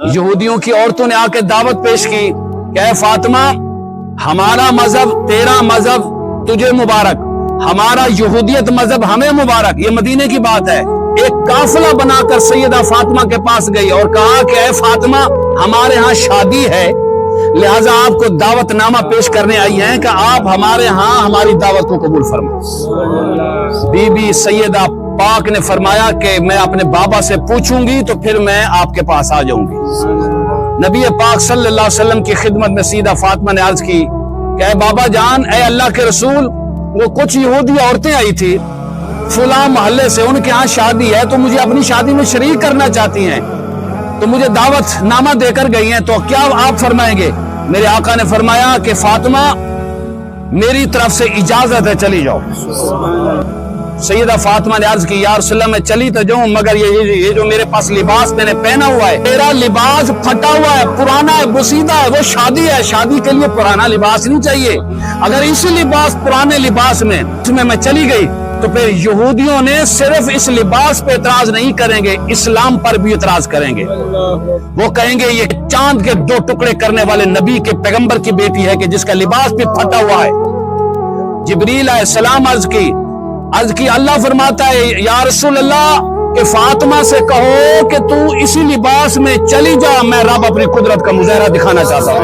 यहूदियों की औरतों ने आके दावत पेश की कि फातिमा, हमारा मजहब तेरा मजहब तुझे मुबारक, हमारा यहूदियत मजहब हमें मुबारक। ये मदीने की बात है। एक काफिला बनाकर सैयदा फातिमा के पास गई और कहा कि ऐ फातिमा, हमारे यहाँ शादी है, लिहाजा आपको दावतनामा पेश करने आई हैं कि आप हमारे यहाँ हमारी दावत को कबूल फरमाएं। बीबी सैयदा पाक ने फरमाया कि मैं अपने बाबा से पूछूंगी तो फिर मैं आपके पास आ जाऊंगी। नबी पाक सल्लल्लाहु अलैहि वसल्लम की खिदमत में सीधा फातिमा ने अर्ज की कि ऐ बाबा जान, ऐ अल्लाह के रसूल, वो कुछ यहूदी औरतें आई थी फुला मोहल्ले से, उनके यहाँ शादी है तो मुझे अपनी शादी में शरीक करना चाहती हैं, तो मुझे दावत नामा देकर गई हैं, तो क्या आप फरमाएंगे? मेरे आका ने फरमाया कि फातिमा, मेरी तरफ से इजाजत है, चली जाओ। सैयदा फातिमा ने अर्ज की, या रसूलल्लाह मैं चली तो जाऊं, मगर ये जो मेरे पास लिबास मैंने पहना हुआ है, मेरा लिबास फटा हुआ है, पुराना है, बुसीदा है, वो शादी है, शादी के लिए पुराना लिबास नहीं चाहिए। अगर इसी लिबास पुराने लिबास में इसमें मैं चली गई तो फिर यहूदियों ने सिर्फ इस लिबास पे इतराज नहीं करेंगे, इस्लाम पर भी इतराज करेंगे। वो कहेंगे ये चांद के दो टुकड़े करने वाले नबी के पैगंबर की बेटी है कि जिसका लिबास भी फटा हुआ है। जिब्रील अलैहिस्सलाम अर्ज की अल्लाह फरमाता है, या रसूल अल्लाह कि फातिमा से कहो कि तू इसी लिबास में चली जा, मैं रब अपनी कुदरत का मुजाहरा दिखाना चाहता हूँ,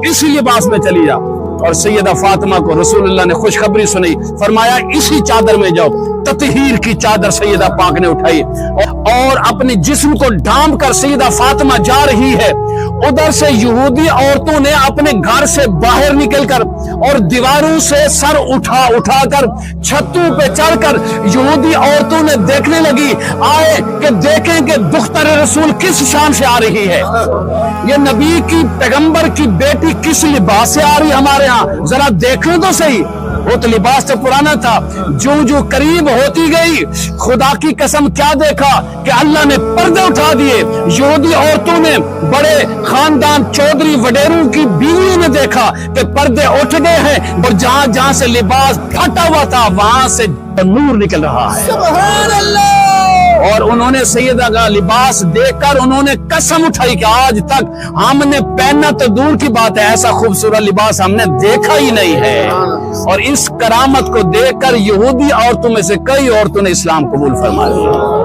इसी लिबास में चली जा। और सैयदा फातिमा को रसूलुल्लाह ने खुशखबरी सुनाई, फरमाया इसी चादर में जाओ। ततहीर की चादर सैयदा पाक ने उठाई और अपने जिस्म को ढांप कर सैयदा फातिमा जा रही है। उधर से यहूदी औरतों ने अपने घर से बाहर निकलकर और दीवारों से सर उठाकर छतों पे चढ़कर यहूदी औरतों ने देखने लगी, आए कि देखें कि दुख्तर रसूल किस शान से आ रही है, ये नबी की पैगंबर की बेटी किस लिबास से आ रही है हमारे यहाँ, जरा देखने तो सही। वो तो लिबास तो पुराना था। जो करीब होती गई, खुदा की कसम क्या देखा कि अल्लाह ने पर्दे उठा दिए। यहूदी औरतों ने, बड़े खानदान चौधरी वडेरों की बीवियों ने देखा कि पर्दे उठ गए हैं और जहां जहां से लिबास फटा हुआ था वहां से नूर निकल रहा है। सुभान अल्लाह। और उन्होंने सैयदा का लिबास देखकर उन्होंने कसम उठाई कि आज तक हमने पहनना तो दूर की बात है, ऐसा खूबसूरत लिबास हमने देखा ही नहीं है। और इस करामत को देखकर यहूदी औरतों में से कई औरतों ने इस्लाम कबूल फरमा लिया।